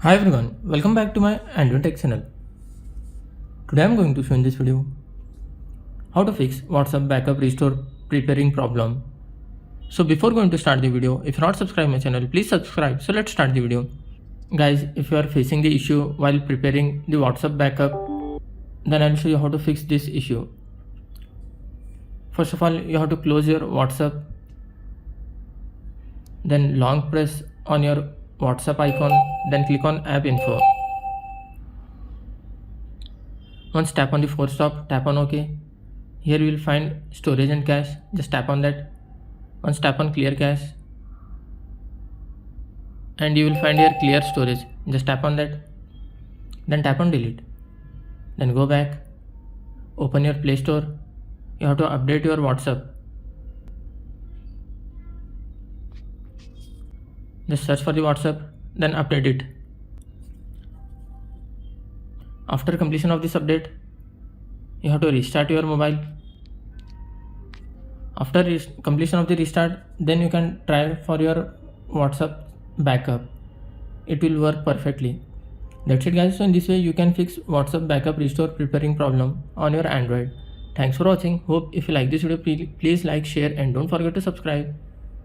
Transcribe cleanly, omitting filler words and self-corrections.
Hi everyone, welcome back to my AndWin Tech channel. Today I am going to show in this video how to fix WhatsApp backup restore preparing problem. So before going to start the video, if you are not subscribed my channel, please subscribe. So let's start the video. Guys, if you are facing the issue while preparing the WhatsApp backup, then I will show you how to fix this issue. First of all, you have to close your WhatsApp, then long press on your WhatsApp icon, then click on app info. Once tap on the force stop, tap on OK. Here you will find storage and cache, just tap on that. Once tap on clear cache and you will find here clear storage, just tap on that. Then tap on delete. Then go back, open your Play Store. You have to update your WhatsApp. Just search for the WhatsApp, then update it. After completion of this update, you have to restart your mobile. After completion of the restart, then you can try for your WhatsApp backup. It will work perfectly. That's it guys. So in this way you can fix WhatsApp backup restore preparing problem on your Android. Thanks for watching. Hope if you like this video, please like, share and don't forget to subscribe.